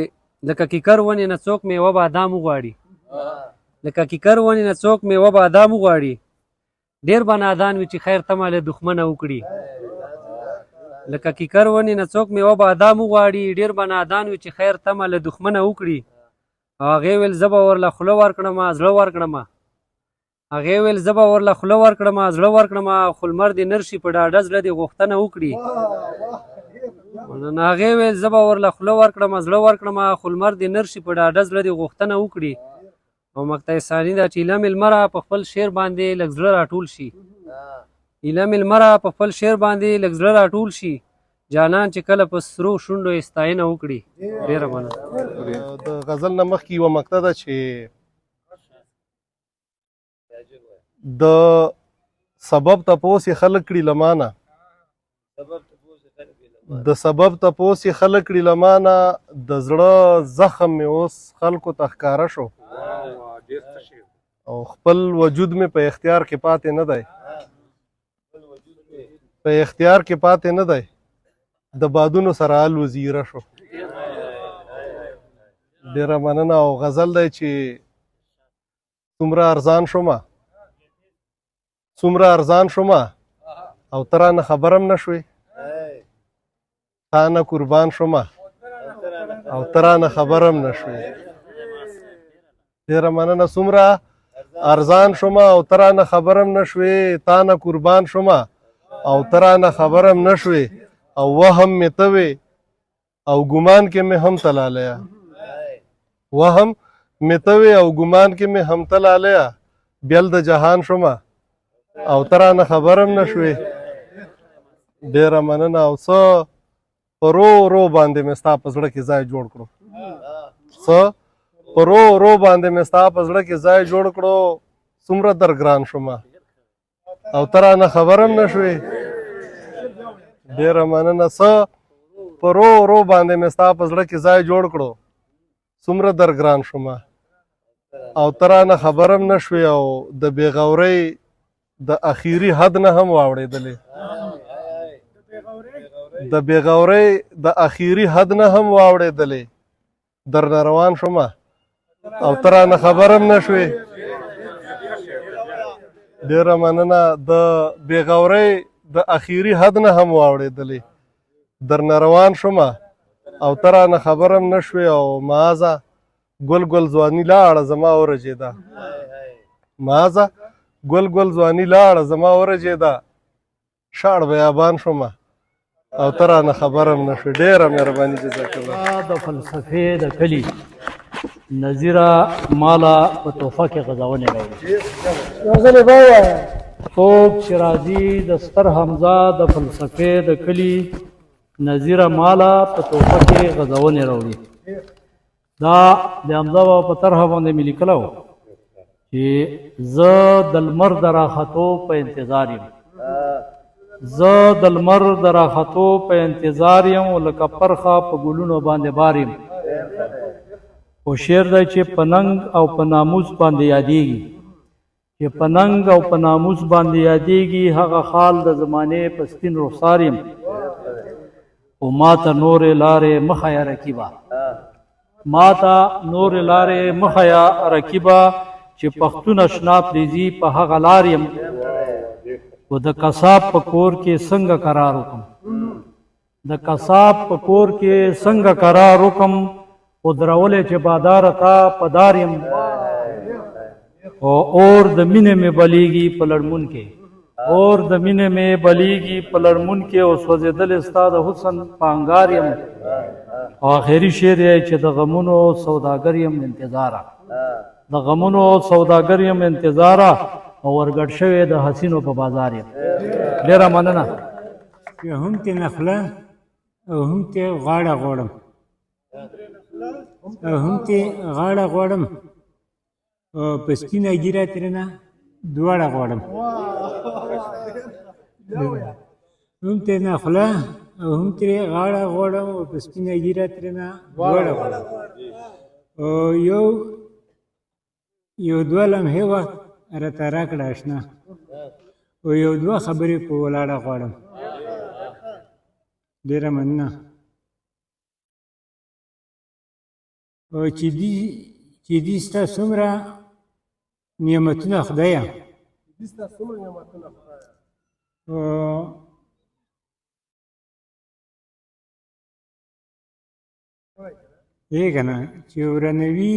لکه کیکر ونې نه څوک میوه بادام وغواړي ډېر به نادان وي چې خیر تمه له دښمنه وکړي او هغې ویل زه به ورله خوله ورکړمه زړه ورکړمه خو لمر دې نرشي په ډاډه زړه دې غوښتنه وکړي او مقطع ثاني دا چې ایله مې لمره په خپل شعر باندې لږ زړه راټول شي جانان چې کله په سرو شونډو یې ستاینه وکړي ډېره مننه د غزل نه مخکې یوه مقطع ده چې د سبب تپوس یې خلک کړي لمانه د زړه زخم مې اوس خلکو ته ښکاره شو او خپل وجود مې په اختیار کې پاتې نه دی د بادونو سره الوزیره شو ډېره مننه او غزل دی چې څومره ارزان شومه او ته رانه خبرم نه شوې تا نه قربان شومه او ته رانه خبرم نه شوې ډېره مننه څومره ارزان شومه او ته رانه خبرم نه شوې تا نه قربان شومه او ته رانه خبرم نه شوې او وهم مې ته وې او ګمان کې مې هم تلالیا بیل د جهان شومه او ته رانه خبرم نه شوې ډېره مننه او څه په رو باندې مې ستا په زړه کې ځای جوړ کړو څومره درګران شومه او ته رانه خبر هم نه شوې. ډېره مننه. څه په رو باندې مې ستا په زړه کې ځای جوړ کړو، څومره درګران شومه، او ته رانه خبر هم نه شوې او د بېغورۍ د اخیري حد نه هم واوړېدلې. د بېغورۍ د اخیري حد نه هم واوړېدلې. درنه روان شومه او ته رانه خبر هم نه شوې. ډېره مننه. د بېغورۍ د اخیري حد نه هم واوړېدلې. درنه روان شومه او ته رانه خبر هم نه شوې او معاذه ګل ځواني لاړه زما ورجېده. معاذه ګل ځواني لاړه زما ورجېده. شاړ بیابان شومه او ته رانه خبر هم نه شوې. ډېره مهرباني، جزاک الله. د فلسفې د کلي نظیره ماله په تحفه کې غځونې راوړي. څوک چې راځي د ستر حمزه د فلسفې د کلي نظیره ماله په تحفه کې غځونې راوړي. دا د حمزه بابا په طرحه باندې مې لیکلی و چې زه د لمر د راختو په انتظار یم. زه د لمر د راختو په انتظار یم او لکه پرخه په ګلونو باندې بار یم. خو شعر دی چې په ننګ او په ناموس باندې یادېږي، چې په ننګ او په ناموس باندې یادېږي. هغه خال د زمانې په سپین رخسار یم او ما ته نورې لارې مه ښیه رقیبه، ما ته نورې لارې مه ښیه رقیبه، چې پښتون اشنا پرېږي په هغه لار یم. و د قصاب په کور کې څنګه قرار وکم، د قصاب په کور کې څنګه قرار وکم، خو درولې چې باداره تا په دار یم. او اور د مینې مې بلیږي په لړمون کې، اور د مینې مې بلیږي په لړمون کې، او سوځېدلې ستا د حسن په انګار یم. او آخري شعر یې چې د غمونو سوداګر یم انتظاره، د غمونو سوداګر یم انتظاره، او ورګډ شوی د حسینو په بازار یم. ډېره مننه. که هم ته نخله او هم ته غاړه غواړم، او هم ته غاړه غواړم، او په سپینه ږیره ترېنه دواړه غواړم. هم ته نخله او هم ترې غاړه غواړم، او په سپینه ږیره ترېنه دواړه غواړم. او یو دوه لمحې وخت راته راکړه اشنا، او یو دوه خبرې په ولاړه غواړم. ډېره مننه. او چې دي ستا څومره نعمتونه خدایه، دی که نه چې ورانوي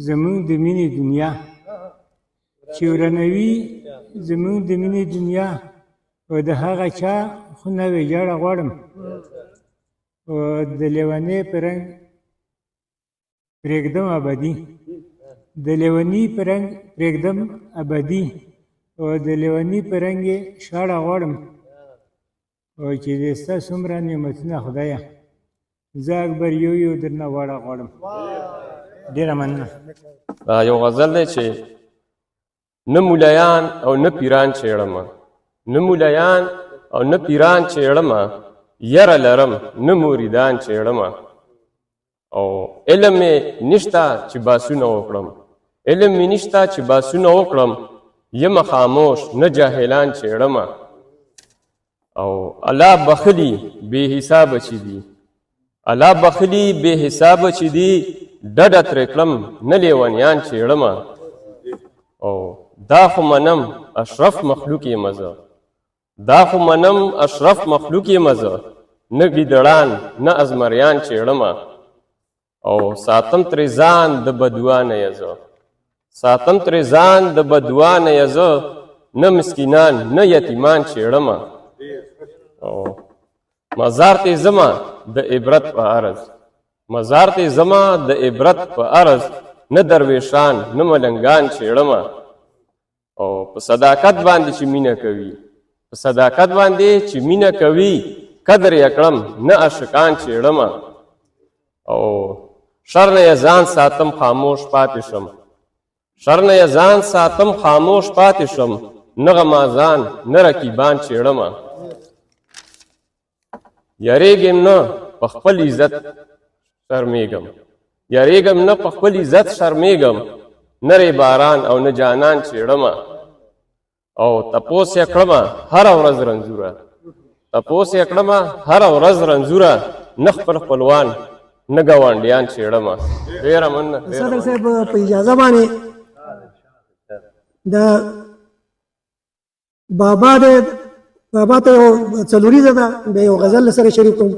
زمونږ د مینې دنیا، چې ورانوي زمونږ د مینې دنیا، او د هغه چا خونه ویجاړه غواړم. او د لیونۍ په رنګ پرېږدم ابدي، د لیوني په رنګ پرېږدم ابدي، او د لیوني په رنګ یې شاړه غواړم. او چې د ستا څومره نعمتونه خدایه، زه اکبر یو درنه واړه غواړم. ډېره مننه. یو غزل دی چې نه مولیان او نه پیران چېړمه، نه مولیان او نه پیران چېړمه، یره لرم نه موریدان چېړمه. او علم مې نشته چې باسونه وکړم، علم مې نشته چې باسونه وکړم، یمه خاموش نه جاهلان چېړمه. او الله بخلي بې حسابه چې دي، الله بخلي بې حسابه چې دي، ډډه ترې کړم نه لیونیان چېړمه. او دا خو منم اشرف مخلوق یم زه، دا خو منم اشرف مخلوق یم زه، نه ګیدړان نه ازمریان چېړمه. او ساتم ترې ځان د بدوا نه یې زه، ساتم ترې ځان د بدوا نه یې زه، نه مسکینان نه یتیمان چېړمه. او مزار ته زما د عبرت په عرض، مزار ته زما د عبرت په عرض، نه درویشان نه ملنګان چېړمه. او په صداقت باندې چې مینه کوي، په صداقت باندې چې مینه کوي، قدر یې کړم نه عاشقان چېړمه. او شر نه یې ځان ساتم خاموش پاتې شم، شر نه یې ځان ساتم خاموش پاتې شم، نه غمازان نه رقیبان چېړمه یریږم نه په خپل عزت شرمېږم یریږم نه په خپل عزت شرمېږم نه باران او نه جانان چېړمه او تپوس یې کړمه هره ورځ رنځوره تپوس یې کړمه هره ورځ رنځوره نه خپل خپلوان نه ګاونډیان چېړمه ډېره مننه صدر صاحب په اجازه باندې د بابا ته یو څلوریزه ده د یو غزل سره شریک کوم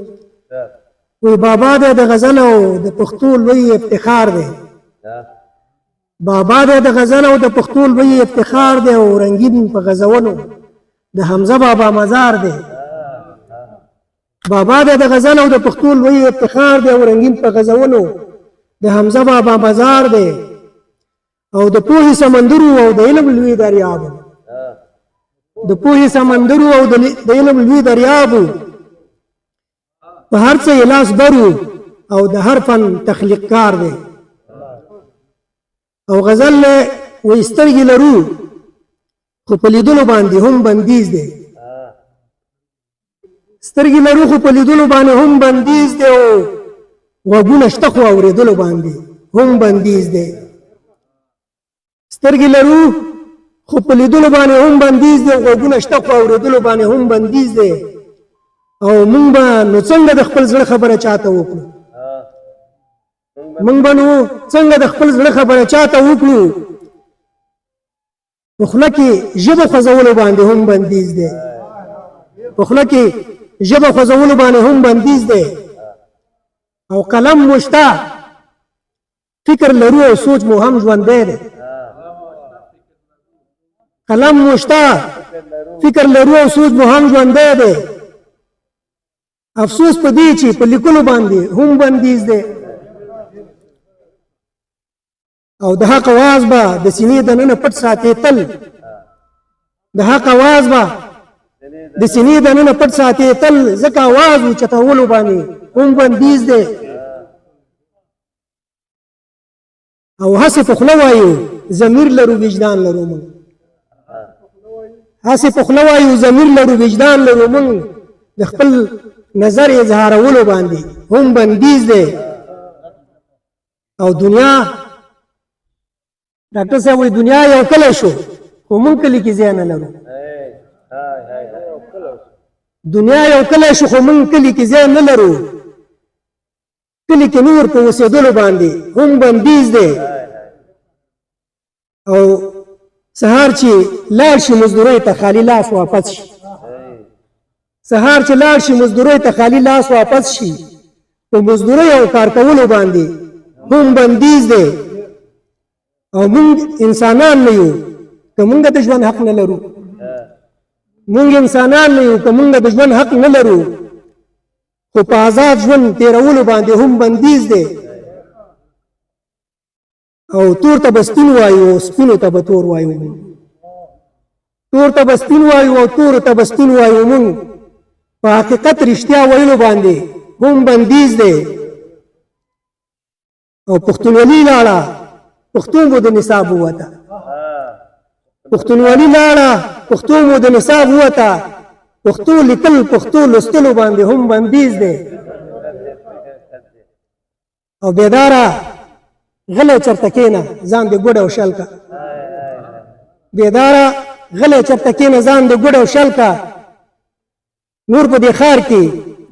وی بابا د غزل او د پښتو لوی افتخار دی بابا د غزل او د پښتو لوی افتخار دی او رنگین په غزونو د حمزه بابا مزار دی بابا د غزل او د پښتو لوی افتخار دی او رنگین په غزونو د حمزه بابا مزار دی او د پوهې سمندرو او د علم لوی دریاب د پوهې سمندرو او د علم لوی دریاب په هر څه یې لاس برو او د هر فن تخلیق کار دی او غزل وی سترګې لرو خو په لیدلو باندې هم بندیز دی سترګې لرو خو په لیدلو باندې هم بندیز دی او غوږونه شته خو اورېدلو باندې هم بندیز دی سترګې لرو خو په لیدلو باندې هم بندیز دی غوږونه شته خو اورېدلو باندې هم بندیز دی او مونږ به نو څنګه د خپل زړه خبره چاته وکړو مونږ به نو څنګه د خپل زړه خبره چاته وکړو په خوله کې ژبه خوځولو باندې هم بندیز دی په خوله کې ژبه خوځولو باندې هم بندیز دی او قلم مو شته فکر لرو او سوچ مو هم ژوندی دی قلم مو شته فکر لرو او سوچ مو هم ژوندی دی افسوس په دې چې په لیکلو باندې هم بندیز دی او د حق اواز به د سینې دننه پټ ساتي تل د حق اواز به د سینې دننه پټ ساتي تل ځکه اواز اوچتولو باندې هم بندیز دی او هسې په خوله وایو ضمیر لرو وجدان لرو موږ هسې په خوله وایو ضمیر لرو وجدان لرو موږ د خپل نظر اظهارولو باندې هم بندیز دی او دنیا ډاکټر صاحب وایي دنیا یو کلی شو خو موږ کلي کې ځای نه لرو دنیا یو کلی شو خو موږ کلي کې ځای نه لرو کلي کې نور په اوسېدلو باندې هم بندیز دی او سهار چې لاړ شي مزدورۍ ته خالي لاس واپس شي سهار چې لاړ شي مزدورۍ ته خالي لاس واپس شي په مزدورۍ او کار کولو باندې هم بندیز دی او موږ انسانان نه یو که موږ د ژوند حق نه لرو موږ انسانان نه یو که موږ د ژوند حق نه لرو خو په آزاد ژوند تېرولو باندې هم بندیز دی او تور ته به سپین وایو او سپینو ته به تور وایو تور ته به سپین وایو او تورو ته به سپین وایو موږ په حقیقت رښتیا ویلو باندې هم بندیز دی او پښتونولي لاړه پښتو مو د نصاب ووته پښتونولي لاړه پښتو مو د نصاب ووته پښتو لیکل پښتو لوستلو باندې هم بندیز دی او بیداره غلی چرته کېنه ځان دې ګوډ او شل کا بیداره غلی چرته کېنه ځان دې ګوډ او شل کا نور په دې ښار کې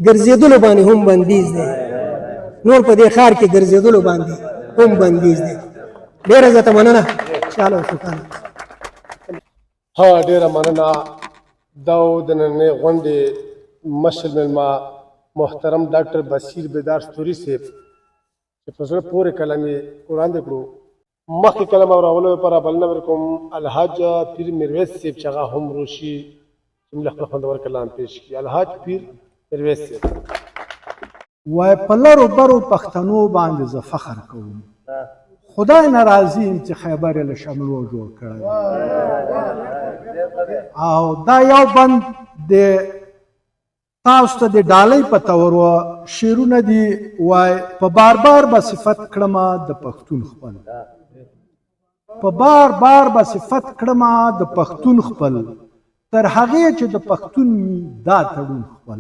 ګرځېدلو باندې هم بندیز دی نور په دې ښار کې ګرځېدلو باندې هم بندیز دی ډېره زیاته مننه خوشحاله او سوکاله ها ډېره مننه دا د نننۍ غونډې مشر مېلمه محترم ډاکټر بصیر بیدار ستوري صاحب چې په زړه پورې کلام یې وړاندې کړو مخکې کلام اورولو لپاره بلنه ورکوم الحاج پیر میرویس صاحب چې هغه هم روشي چې موږ خپل خوندور کلام پیش کړي الحاج پیر میرویس صاحب وای په لرو برو پښتنو باندې زه فخر کوم خدای ناراضي یم چې خیبر یې له شملو جوړ کړی او دا یو بند د تاسو ته د ډالۍ په تور شعرونه دي وای په بار بار به صفت کړم د پښتون خپل په بار بار به صفت کړمه د پښتون خپل تر هغې چې د پښتون مې دا تړون خپل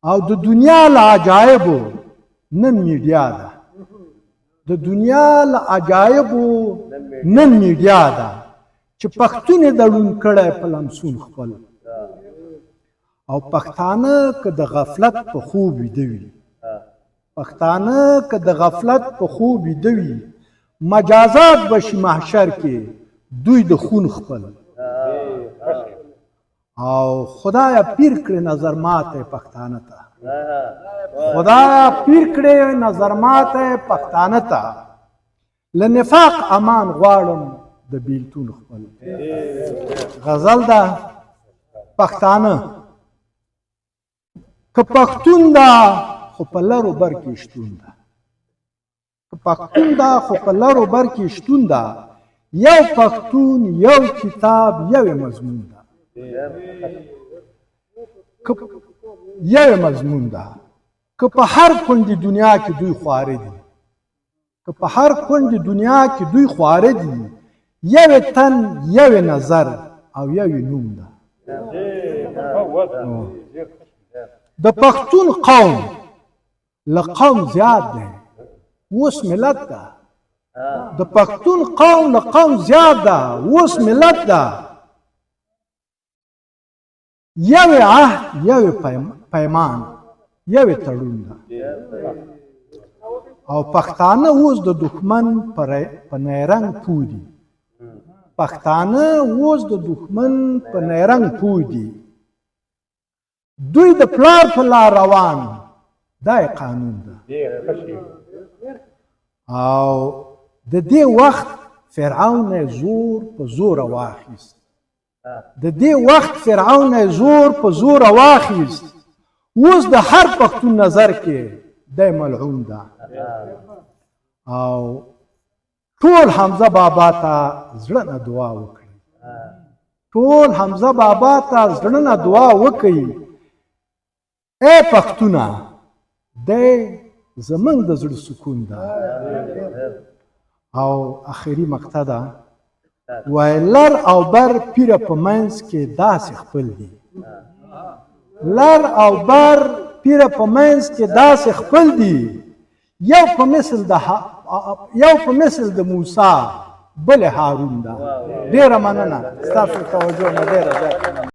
او د دنیا له عجایبو نن میډیا ده د دنیا له عجایبو نن میډیا ده چې پښتون یې دړون کړی په لمسون خپل او پښتانه که د غفلت په خوب ویده وي پښتانه که د غفلت په خوب ویده وي مجازات بشي محشر کې دوی د خون خپل او خدایا پیر کړې نظر ماته پښتانه ته خدایا پیر کړې نظر ماته پښتانه ته له نفاق امان غواړم د بیلتون خپل غزل ده پښتانه که پښتون ده خو په لرو بر کې شتون ده که پښتون ده خو په لرو بر کې شتون ده یو پښتون یو کتاب یو مضمون ده یو مضمون ده که په هر کونج دنیا کې دوی خواره دي که په هر کونج دنیا کې دوی خواره دي یو تن یو نظر او یو نوم ده د پښتون قوم له قوم زیات دی اوس ملت ده د پښتون قوم له قوم زیات ده اوس ملت ده یو عهد یو پیمان یو تړون ده او پښتانه اوس د دښمن په نیرنګ پوه دي پښتانه اوس د دښمن په نیرنګ پوه دي دوی د پلار په لار روان دا قانون ده او د دې وخت فرعون زور په زور واخیست د دې وخت فرعون زور په زور واخیست اوس د هر پښتون نظر کې د ملعون ده او ټول حمزه بابا ته زړه نه دعا وکړي ټول حمزه بابا ته زړه نه دعا وکړي اے پښتونه دی زمونږ د زړه سکون ده او اخري مقطع ده وای لر او بر پیره په منځ کې داسې خپل دي لر او بر پیره په منځ کې داسې خپل دي یو په مثل د موسی بل هارون ده ډیره مننه ستاسو توجه نه ډیره